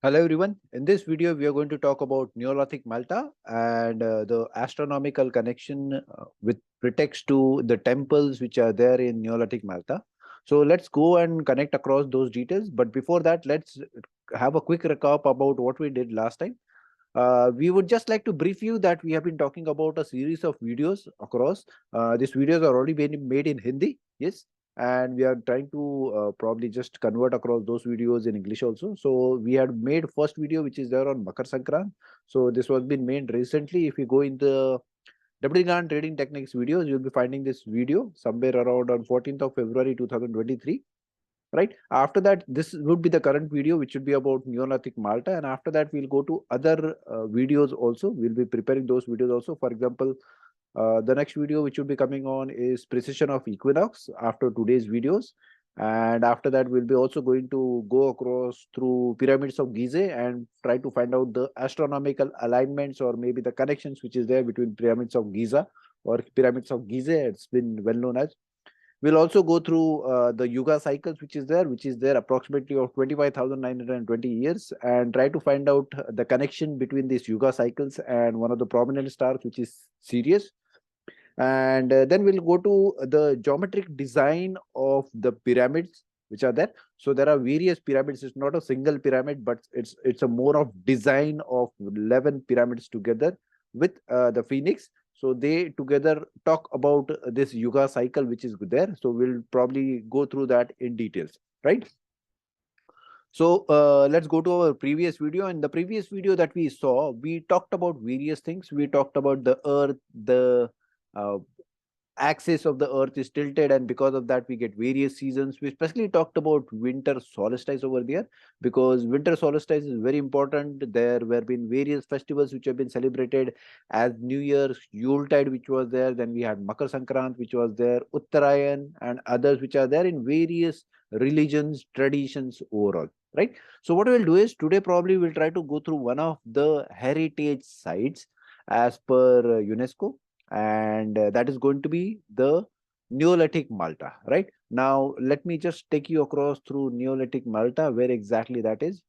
Hello everyone. In this video, we are going to talk about Neolithic Malta and the astronomical connection with pretext to the temples which are there in Neolithic Malta. So let's go and connect across those details. But before that, let's have a quick recap about what we did last time. We would just like to brief you that we have been talking about a series of videos across. These videos are already been made in Hindi, yes, and we are trying to probably just convert across those videos in English also. So we had made first video which is there on Makar Sankrant. So this was been made recently. If you go in the Gann trading techniques videos, you'll be finding this video somewhere around on 14th of February 2023. Right after that, this would be the current video which would be about Neolithic Malta, and after that we'll go to other videos also. We'll be preparing those videos also. For example, the next video which will be coming on is precision of equinox after today's videos, and after that we'll be also going to go across through pyramids of Giza and try to find out the astronomical alignments or maybe the connections which is there between pyramids of Giza or pyramids of Giza. It's been well known as. We'll also go through the Yuga cycles, which is there approximately of 25,920 years, and try to find out the connection between these Yuga cycles and one of the prominent stars, which is Sirius. And then we'll go to the geometric design of the pyramids, which are there. So there are various pyramids. It's not a single pyramid, but it's a more of design of 11 pyramids together with the phoenix. So they together talk about this Yuga cycle, which is there. So we'll probably go through that in details, right? So let's go to our previous video. In the previous video that we saw, we talked about various things. We talked about the Earth, the uh, axis of the earth is tilted, and because of that we get various seasons. We especially talked about winter solstice over there, because winter solstice is very important. There were been various festivals which have been celebrated as New Year's, Yuletide which was there, then we had Makar Sankrant which was there, Uttarayan and others which are there in various religions, traditions overall, right? So what we'll do is today probably we'll try to go through one of the heritage sites as per UNESCO, and that is going to be the Neolithic Malta. Right now, let me just take you across through Neolithic Malta, where exactly that is.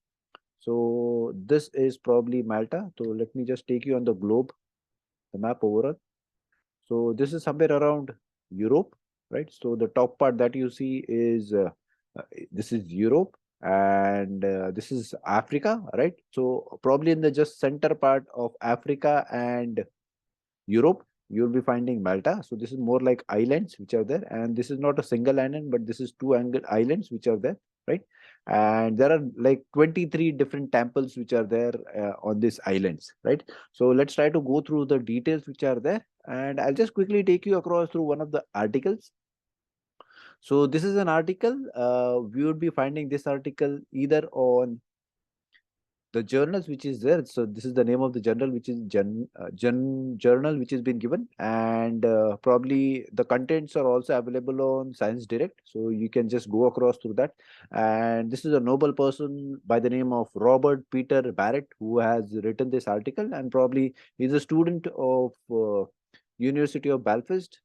So this is probably Malta. So let me just take you on the globe, the map overall. So this is somewhere around Europe, right? So the top part that you see is uh, this is Europe, and this is Africa, right? So probably in the just center part of Africa and Europe, you'll be finding Malta. So this is more like islands which are there, and this is not a single island, but this is two angle islands which are there, right? And there are like 23 different temples which are there on these islands, right? So let's try to go through the details which are there, and I'll just quickly take you across through one of the articles. So this is an article. We would be finding this article either on the journals which is there. So this is the name of the journal, which is journal which has been given, and probably the contents are also available on Science Direct, so you can just go across through that. And this is a noble person by the name of Robert Peter Barrett who has written this article, and probably he's a student of University of Belfast,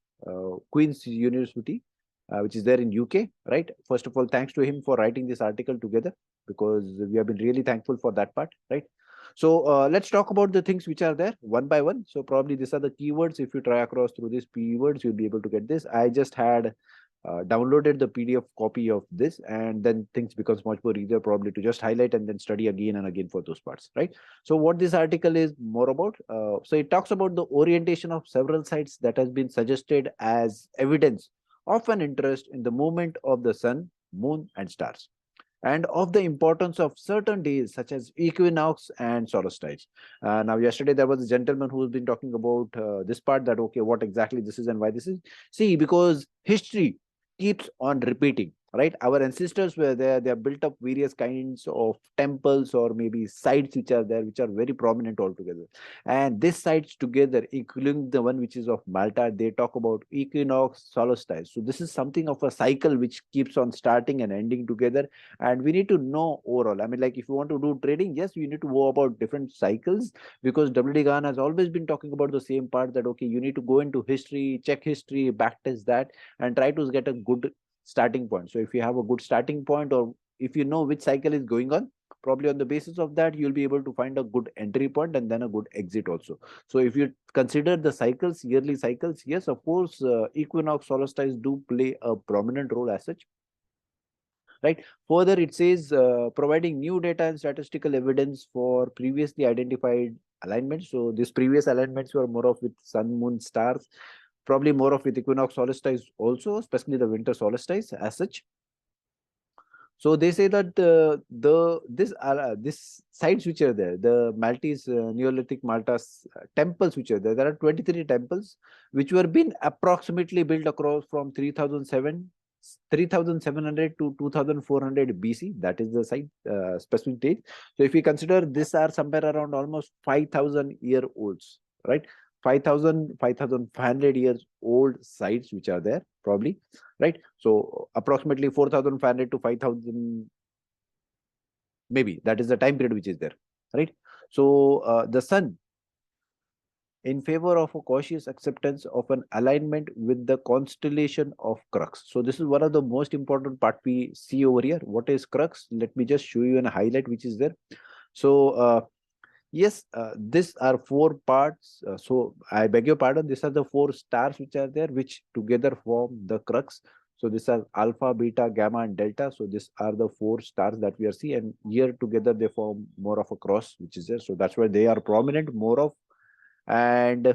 Queen's University, which is there in UK, right? First of all, thanks to him for writing this article together, because we have been really thankful for that part, right? So let's talk about the things which are there one by one. So probably these are the keywords. If you try across through these keywords, you'll be able to get this. I just had downloaded the PDF copy of this, and then things becomes much more easier probably to just highlight and then study again and again for those parts, right? So what this article is more about, so it talks about the orientation of several sites that has been suggested as evidence of an interest in the movement of the sun, moon, and stars, and of the importance of certain days such as equinox and solstice. Now, yesterday there was a gentleman who's been talking about this part, that okay, what exactly this is and why this is. See, because history keeps on repeating, right? Our ancestors were there, they have built up various kinds of temples or maybe sites which are there, which are very prominent altogether. And these sites together, including the one which is of Malta, they talk about equinox, solstice. So this is something of a cycle which keeps on starting and ending together, and we need to know overall. I mean, like if you want to do trading, yes, you need to know about different cycles, because WD Gann has always been talking about the same part, that okay, you need to go into history, check history, backtest that, and try to get a good starting point. So if you have a good starting point, or if you know which cycle is going on, probably on the basis of that, you'll be able to find a good entry point and then a good exit also. So if you consider the cycles, yearly cycles, yes, of course, equinox, solstice do play a prominent role as such. Right. Further, it says providing new data and statistical evidence for previously identified alignments. So these previous alignments were more of with sun, moon, stars, probably more of with equinox, solstice also, especially the winter solstice as such. So they say that this sites which are there, the Maltese Neolithic Malta temples which are there. There are 23 temples which were being approximately built across from 3700 to 2400 BC. That is the site specific date. So if we consider, these are somewhere around almost 5000-year-olds, right? 5500 years old sites which are there probably, right? So approximately 4500 to 5000, maybe that is the time period which is there, right? So the sun, in favor of a cautious acceptance of an alignment with the constellation of Crux. So this is one of the most important part we see over here. What is Crux? Let me just show you a highlight which is there. So yes, these are four parts. So I beg your pardon. These are the four stars which are there, which together form the Crux. So these are alpha, beta, gamma, and delta. So these are the four stars that we are seeing, and here together they form more of a cross, which is there. So that's why they are prominent more of. And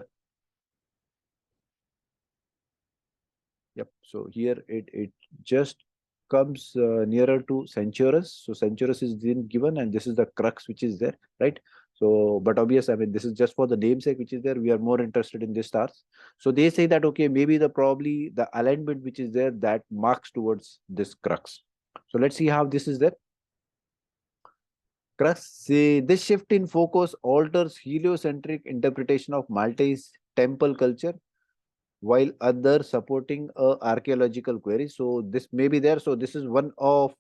yep, so here it just comes nearer to Centaurus. So Centaurus is then given, and this is the Crux which is there, right? So, but obvious, I mean, this is just for the namesake which is there. We are more interested in the stars. So they say that, okay, maybe probably the alignment which is there that marks towards this Crux. So let's see how this is there. Crux, say this shift in focus alters heliocentric interpretation of Maltese temple culture, while other supporting archaeological query. So this may be there. So this is one of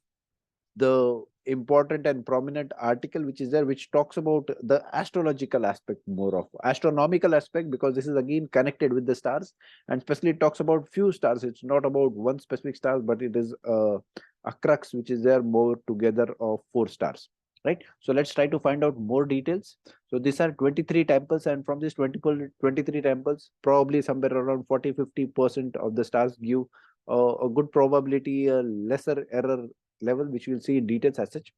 the important and prominent article which is there, which talks about the astrological aspect, more of astronomical aspect, because this is again connected with the stars, and especially talks about few stars. It's not about one specific star, but it is a crux which is there more together of four stars, right? So let's try to find out more details. So these are 23 temples, and from these 23 temples, probably somewhere around 40-50% of the stars give a good probability, a lesser error level, which we'll see in details as such.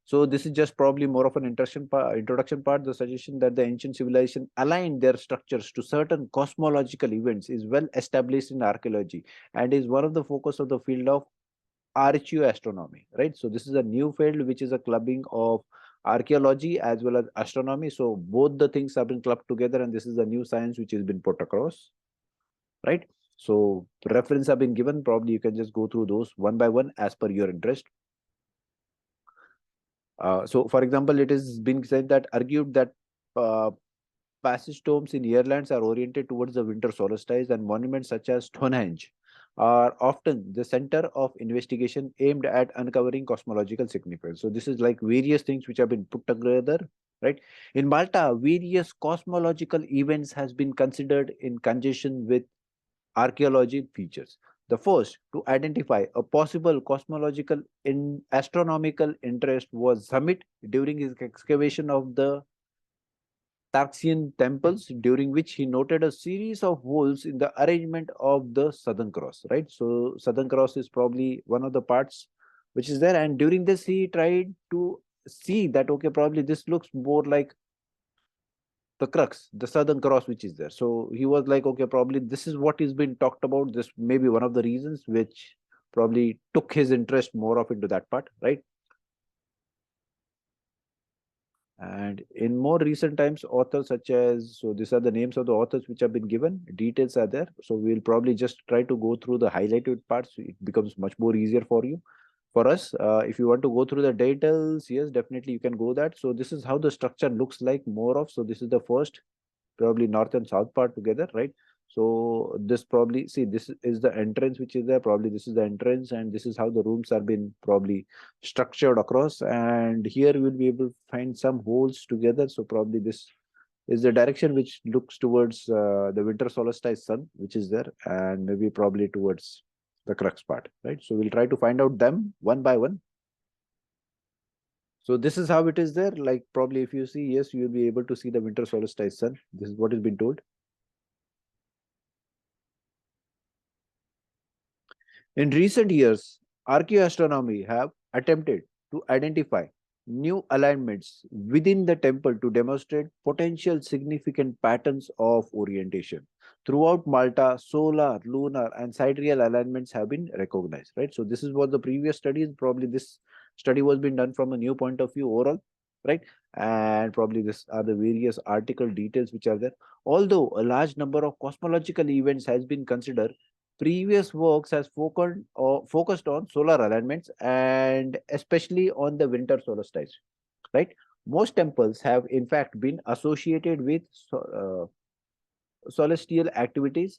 So this is just probably more of an introduction part. The suggestion that the ancient civilization aligned their structures to certain cosmological events is well established in archaeology and is one of the focus of the field of archaeoastronomy, right? So this is a new field which is a clubbing of archaeology as well as astronomy. So both the things have been clubbed together, and this is a new science which has been put across, right? So reference have been given. Probably you can just go through those one by one as per your interest. So, for example, it has been said that argued that passage tombs in airlands are oriented towards the winter solstice, and monuments such as Stonehenge are often the center of investigation aimed at uncovering cosmological significance. So this is like various things which have been put together, right? In Malta, various cosmological events has been considered in conjunction with archaeology features. The first to identify a possible cosmological in astronomical interest was Summit during his excavation of the Tarxian temples, during which he noted a series of holes in the arrangement of the Southern Cross, right? So Southern Cross is probably one of the parts which is there. And during this, he tried to see that, okay, probably this looks more like the crux, the Southern Cross, which is there. So he was like, okay, probably this is what is being talked about. This may be one of the reasons which probably took his interest more of into that part, right? And in more recent times, authors such as, so these are the names of the authors which have been given, details are there. So we'll probably just try to go through the highlighted parts. It becomes much more easier for you. For us, if you want to go through the details, yes, definitely you can go that. So this is how the structure looks like more of. So this is the first, probably north and south part together, right? So this probably, see, this is the entrance which is there. Probably this is the entrance, and this is how the rooms are been probably structured across. And here we'll be able to find some holes together. So probably this is the direction which looks towards the winter solstice sun, which is there, and maybe probably towards the crux part, right? So we'll try to find out them one by one. So this is how it is there. Like probably if you see, yes, you'll be able to see the winter solstice sun. This is what has been told. In recent years, archaeoastronomy have attempted to identify new alignments within the temple to demonstrate potential significant patterns of orientation. Throughout Malta, solar, lunar, and sidereal alignments have been recognized, right? So this is what the previous studies, probably this study was being done from a new point of view overall, right? And probably this are the various article details which are there. Although a large number of cosmological events has been considered, previous works has focused on solar alignments and especially on the winter solstice, right? Most temples have in fact been associated with celestial activities,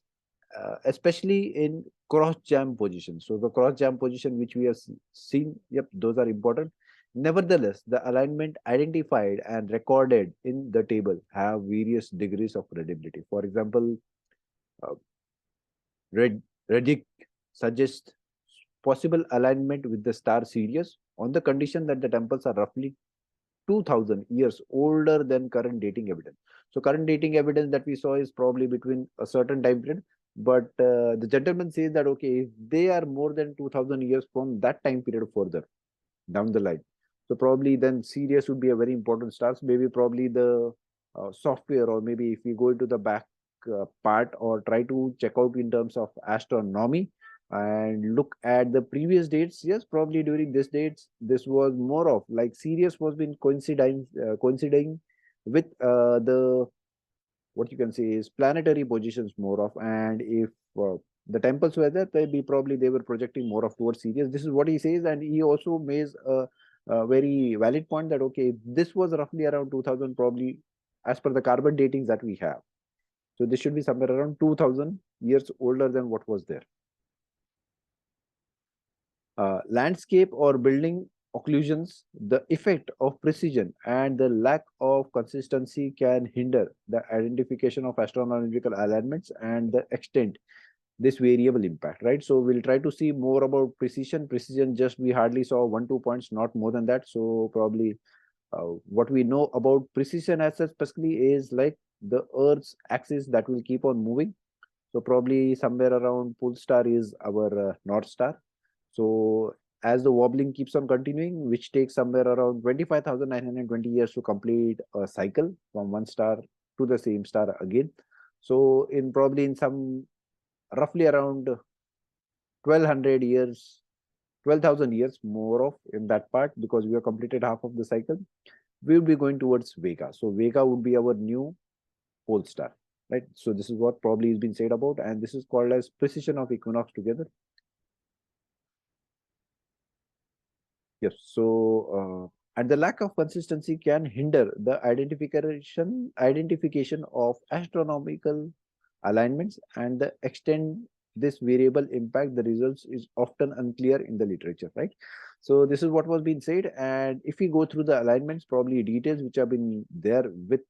especially in cross jam position. So the cross jam position which we have seen, yep, those are important. Nevertheless, the alignment identified and recorded in the table have various degrees of readability. For example, uh, Red Redick suggests possible alignment with the star Sirius on the condition that the temples are roughly 2000 years older than current dating evidence. So current dating evidence that we saw is probably between a certain time period, but the gentleman says that okay, if they are more than 2000 years from that time period further down the line, so probably then Sirius would be a very important star. So maybe probably the software, or maybe if we go into the back part or try to check out in terms of astronomy and look at the previous dates, yes, probably during this dates this was more of like Sirius was been coinciding with the what you can say is planetary positions more of, and if the temples were there, they were projecting more of towards Sirius. This is what he says, and he also makes a very valid point that okay, this was roughly around 2000, probably as per the carbon datings that we have. So this should be somewhere around 2000 years older than what was there. Landscape or building occlusions, the effect of precision and the lack of consistency can hinder the identification of astronomical alignments and the extent this variable impact, right? So we'll try to see more about precision. Precision, just we hardly saw 1-2 points, not more than that. So probably what we know about precision as such specifically is like the Earth's axis that will keep on moving. So probably somewhere around pole star is our North Star. So as the wobbling keeps on continuing, which takes somewhere around 25,920 years to complete a cycle from one star to the same star again. So in probably in some roughly around 1200 years, 12,000 years more of in that part, because we have completed half of the cycle, we will be going towards Vega. So Vega would be our new pole star, right? So this is what probably has been said about, and this is called as precision of equinox together. Yes. So, and the lack of consistency can hinder the identification of astronomical alignments, and the extent this variable impact the results is often unclear in the literature, right? So this is what was being said, and if we go through the alignments, probably details which have been there with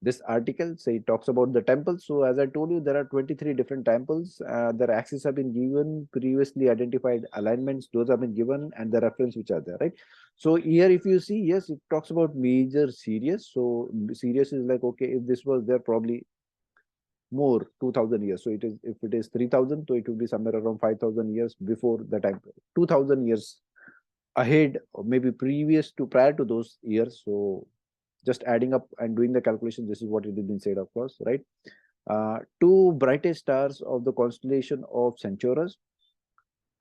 this article, say it talks about the temples. So as I told you, there are 23 different temples. Their axes have been given, previously identified alignments, those have been given, and the reference which are there, right? So here, if you see, yes, it talks about major Sirius. So Sirius is like, okay, if this was there, probably more 2000 years. So it is, if it is 3000, so it will be somewhere around 5000 years before the time, 2000 years ahead, or maybe previous to prior to those years. So just adding up and doing the calculation, this is what it has been said, of course, right? Two brightest stars of the constellation of Centaurus,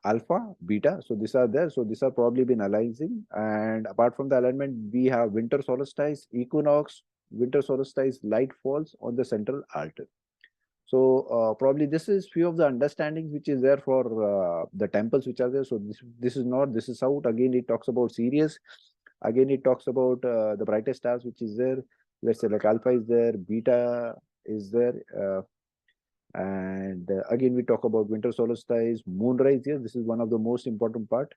Alpha, Beta. So these are there. So these are probably been aligning. And apart from the alignment, we have winter solstice, equinox, winter solstice, light falls on the central altar. So probably this is few of the understandings which is there for the temples which are there. So this is not, this is out. Again, it talks about Sirius. Again, it talks about the brightest stars which is there. Let's say like Alpha is there, Beta is there. And again, we talk about winter solstice, moonrise. Yes, this is one of the most important part.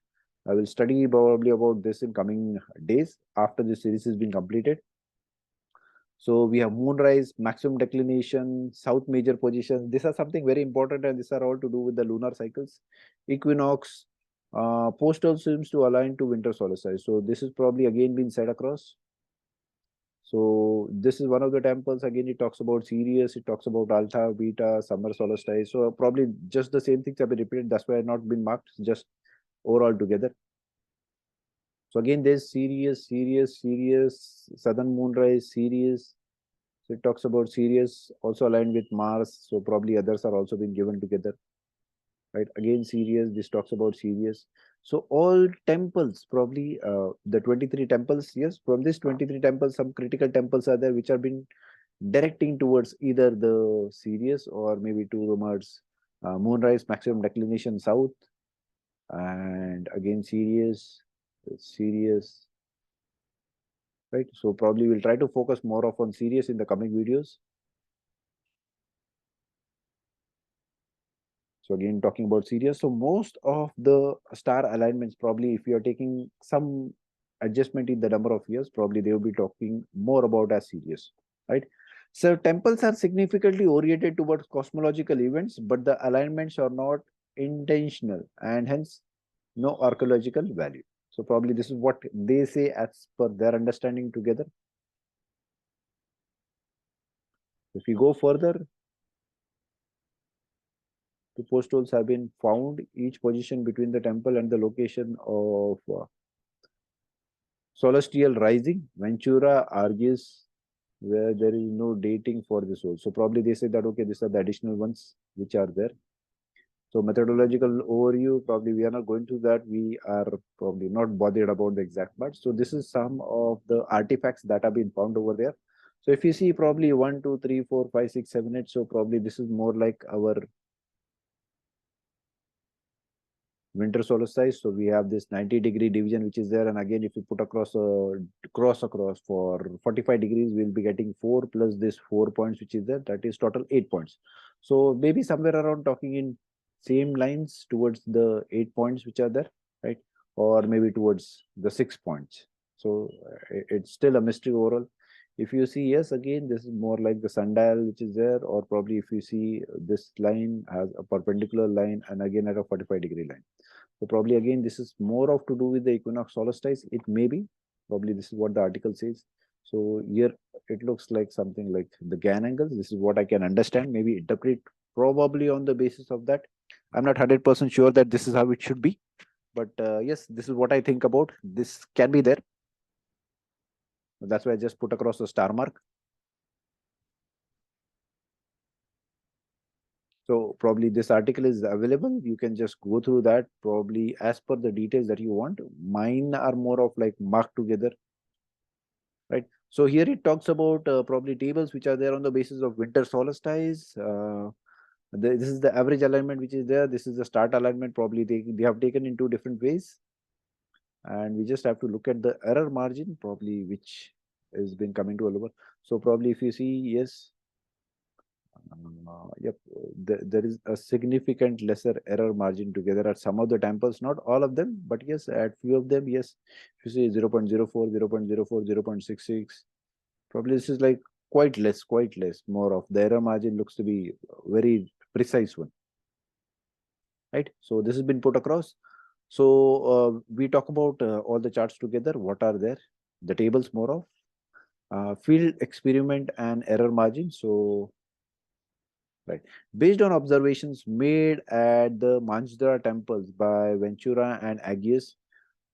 I will study probably about this in coming days after this series has been completed. So we have moonrise, maximum declination, south major positions. These are something very important, and these are all to do with the lunar cycles. Equinox, Postal seems to align to winter solstice. So this is probably again been set across. So this is one of the temples. Again, it talks about Sirius, it talks about Alpha, Beta, summer solstice. So probably just the same things have been repeated. That's why not been marked, just overall together. So again, there's Sirius, Southern Moonrise, Sirius. So it talks about Sirius, also aligned with Mars. So probably others are also being given together. Right, again Sirius, this talks about Sirius. So all temples, probably the 23 temples, yes, from this 23 temples, some critical temples are there which are been directing towards either the Sirius or maybe towards Moonrise, maximum declination south, and again Sirius, right? So probably we'll try to focus more on Sirius in the coming videos. So again, talking about Sirius. So most of the star alignments, probably if you are taking some adjustment in the number of years, probably they will be talking more about as Sirius, right? So temples are significantly oriented towards cosmological events, but the alignments are not intentional and hence no archaeological value. So probably this is what they say as per their understanding together. If we go further, two postholes have been found, each position between the temple and the location of celestial rising. Ventura argues where there is no dating for this hole. So probably they say that, okay, these are the additional ones which are there. So methodological overview, probably we are not going through that. We are probably not bothered about the exact part. So this is some of the artifacts that have been found over there. So if you see probably 1, 2, 3, 4, 5, 6, 7, 8. So probably this is more like our winter solstice. So we have this 90-degree division which is there, and again if you put across a cross across for 45 degrees, we'll be getting 4 plus this 4 points which is there, that is total 8 points. So maybe somewhere around talking in same lines towards the 8 points which are there, right? Or maybe towards the 6 points. So it's still a mystery overall. If you see, yes, again this is more like the sundial which is there, or probably if you see this line has a perpendicular line and again at a 45-degree line. So probably again this is more of to do with the equinox solstice. It may be, probably this is what the article says. So here it looks like something like the Gann angles. This is what I can understand, maybe interpret probably on the basis of that. I'm not 100% sure that this is how it should be, but yes, this is what I think about. This can be there. That's why I just put across a star mark. So probably this article is available. You can just go through that probably as per the details that you want. Mine are more of like marked together, right? So here it talks about probably tables which are there on the basis of winter solstice. This is the average alignment which is there. This is the start alignment. Probably they have taken in two different ways. And we just have to look at the error margin, probably which has been coming to a lower. So probably if you see, yes, yep, there is a significant lesser error margin together at some of the temples, not all of them, but yes, at few of them, yes. If you see 0.04, 0.04, 0.66, probably this is like quite less, more of the error margin looks to be a very precise one, right? So this has been put across. So we talk about all the charts together. What are there? The tables more of field experiment and error margin. So right, based on observations made at the Manjra temples by Ventura and Agius,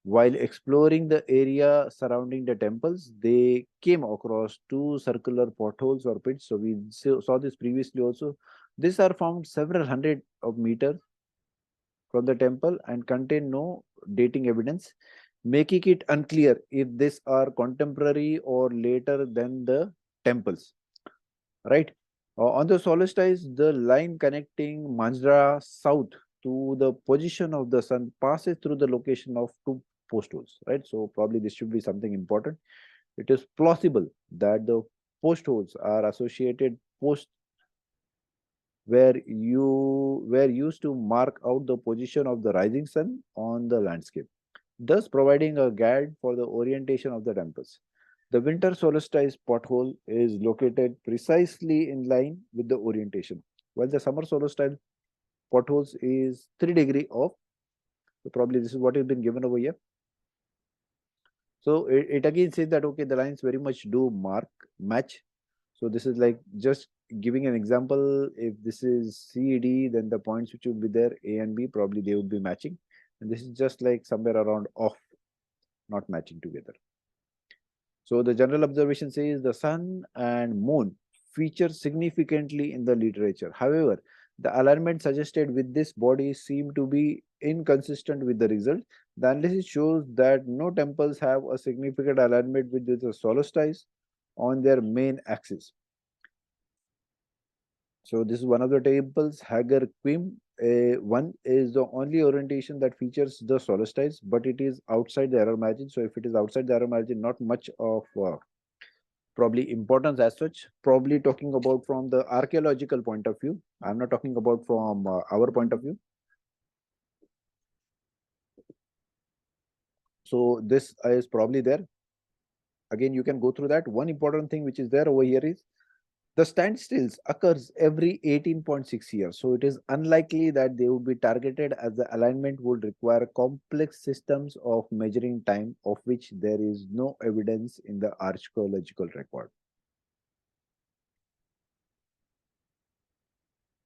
while exploring the area surrounding the temples, they came across two circular potholes or pits. So we saw this previously also. These are found several hundred of meters from the temple and contain no dating evidence, making it unclear if these are contemporary or later than the temples, right? On the solstice, the line connecting Manjra south to the position of the sun passes through the location of two postholes, right? So probably this should be something important. It is plausible that the postholes are associated post were used to mark out the position of the rising sun on the landscape, thus providing a guide for the orientation of the temples. The winter solstice pothole is located precisely in line with the orientation, while the summer solstice potholes is 3 degrees off, So probably this is what has been given over here. So it again says that, okay, the lines very much do match. So this is like just giving an example. If this is CED, then the points which would be there, A and B, probably they would be matching. And this is just like somewhere around off, not matching together. So the general observation says the sun and moon feature significantly in the literature. However, the alignment suggested with this body seem to be inconsistent with the result. The analysis shows that no temples have a significant alignment with the solstice on their main axis. So this is one of the temples, Hagar Quim. One is the only orientation that features the solstice, but it is outside the error margin. So if it is outside the error margin, not much of probably importance as such. Probably talking about from the archaeological point of view. I'm not talking about from our point of view. So this is probably there. Again, you can go through that. One important thing which is there over here is the standstills occurs every 18.6 years. So it is unlikely that they would be targeted, as the alignment would require complex systems of measuring time, of which there is no evidence in the archaeological record.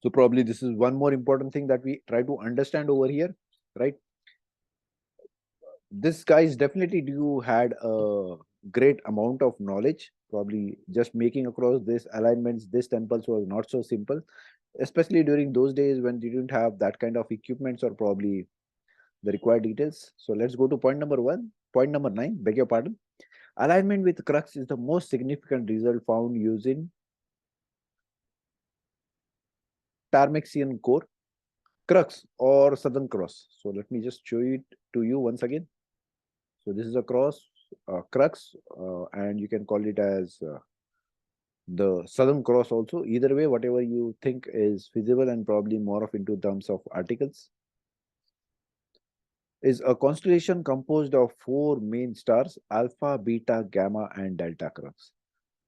So probably this is one more important thing that we try to understand over here, right? This guys definitely do had a great amount of knowledge. Probably just making across this alignments, this temples was not so simple, especially during those days when they didn't have that kind of equipments or probably the required details. So let's go to point number 1. Point number 9, beg your pardon. Alignment with crux is the most significant result found using Tarmaxian core, crux or southern cross. So let me just show it to you once again. So this is a crux, and you can call it as the southern cross also. Either way, whatever you think is feasible and probably more of into terms of articles. Is a constellation composed of 4 main stars: Alpha, Beta, Gamma, and Delta Crux.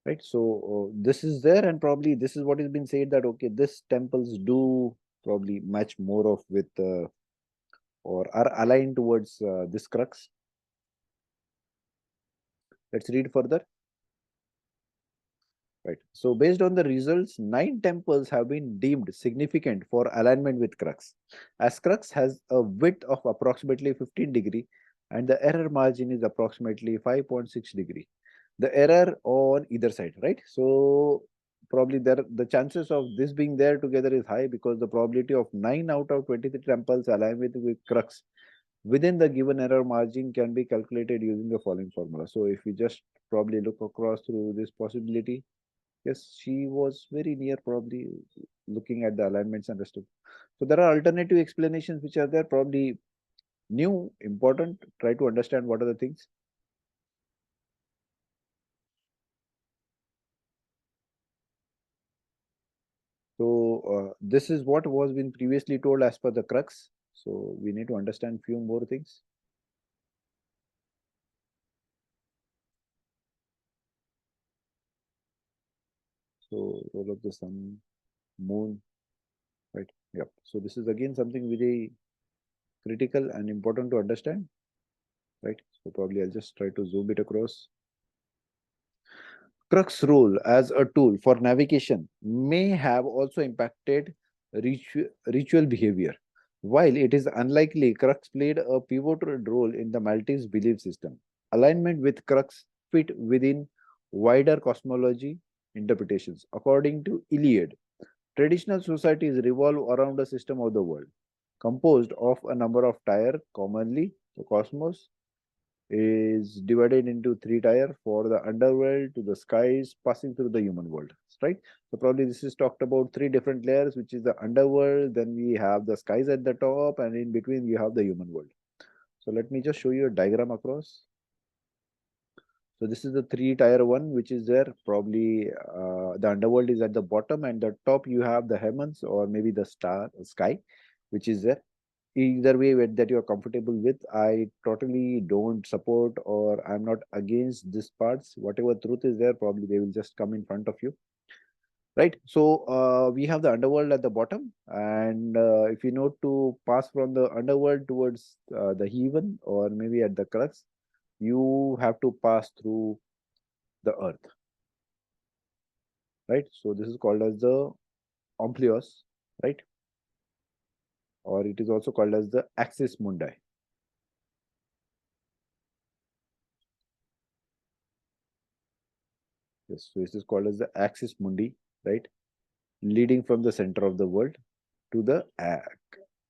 Right. So this is there, and probably this is what has been said that, okay, this temples do probably match more of with or are aligned towards this crux. Let's read further. Right. So based on the results, 9 temples have been deemed significant for alignment with crux. As crux has a width of approximately 15 degree and the error margin is approximately 5.6 degree. The error on either side, right? So probably the chances of this being there together is high, because the probability of 9 out of 23 temples aligned with crux within the given error margin can be calculated using the following formula. So if we just probably look across through this possibility, yes, she was very near, probably looking at the alignments and rest of. So there are alternative explanations which are there, probably new, important. Try to understand what are the things. So this is what was been previously told as per the crux. So we need to understand few more things. So role of the sun, moon, right? Yep. So this is again something very critical and important to understand, right? So probably I'll just try to zoom it across. Crux role as a tool for navigation may have also impacted ritual behavior. While it is unlikely, Crux played a pivotal role in the Maltese belief system. Alignment with Crux fit within wider cosmology interpretations. According to Iliad, traditional societies revolve around a system of the world, composed of a number of tiers, commonly the cosmos, is divided into 3 tiers, for the underworld to the skies, passing through the human world, right? So probably this is talked about 3 different layers, which is the underworld, then we have the skies at the top, and in between we have the human world. So let me just show you a diagram across. So this is the 3-tier one, which is there. Probably the underworld is at the bottom, and the top you have the heavens or maybe the sky, which is there. Either way that you're comfortable with, I totally don't support or I'm not against this parts. Whatever truth is there, probably they will just come in front of you. right? So we have the underworld at the bottom, and if you know to pass from the underworld towards the heaven, or maybe at the crux, you have to pass through the earth, right? So this is called as the ompleos, right? Or it is also called as the axis mundi. Yes, so this is called as the axis mundi, right? Leading from the center of the world to the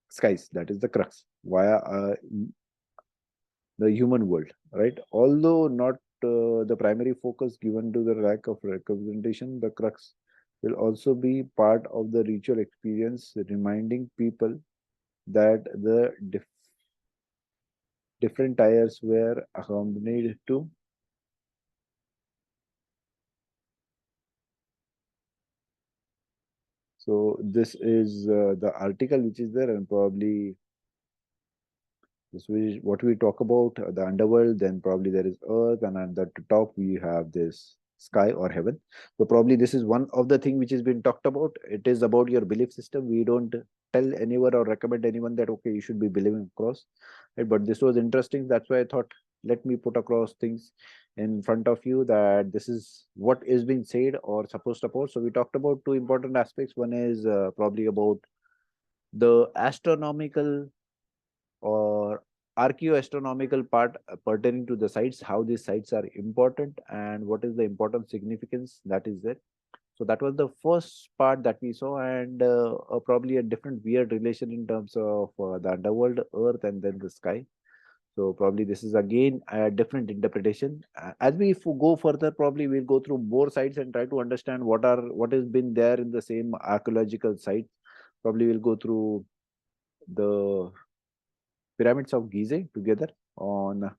skies, that is the crux, via the human world, right? Although not the primary focus given to the lack of representation, the crux will also be part of the ritual experience, reminding people that the different tires were accompanied to. So this is the article which is there, and probably this is what we talk about, the underworld, then probably there is earth, and at the top we have this sky or heaven. So probably this is one of the thing which has been talked about. It is about your belief system. We don't tell anyone or recommend anyone that, okay, you should be believing across, right? But this was interesting. That's why I thought, let me put across things in front of you that this is what is being said or supposed about. So we talked about two important aspects. One is probably about the astronomical or archaeoastronomical part pertaining to the sites, how these sites are important and what is the important significance that is there. So that was the first part that we saw, and probably a different weird relation in terms of the underworld, earth, and then the sky. So probably this is again a different interpretation. As we go further, probably we'll go through more sites and try to understand what has been there in the same archaeological sites. Probably we'll go through the pyramids of Giza together on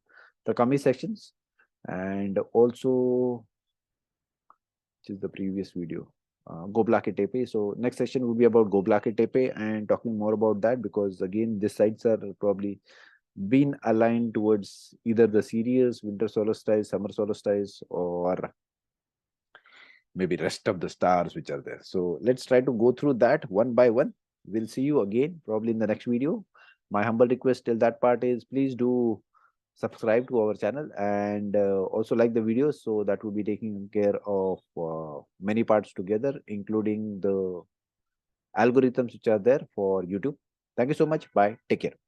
the coming sections, and also, which is the previous video, Göbekli Tepe. So next session will be about Göbekli Tepe and talking more about that, because again these sites are probably been aligned towards either the Sirius, winter solstice, summer solstice, or maybe rest of the stars which are there. So let's try to go through that one by one. We'll see you again probably in the next video. My humble request till that part is, please do subscribe to our channel, and also like the videos, so that will be taking care of many parts together, including the algorithms which are there for YouTube. Thank you so much. Bye. Take care.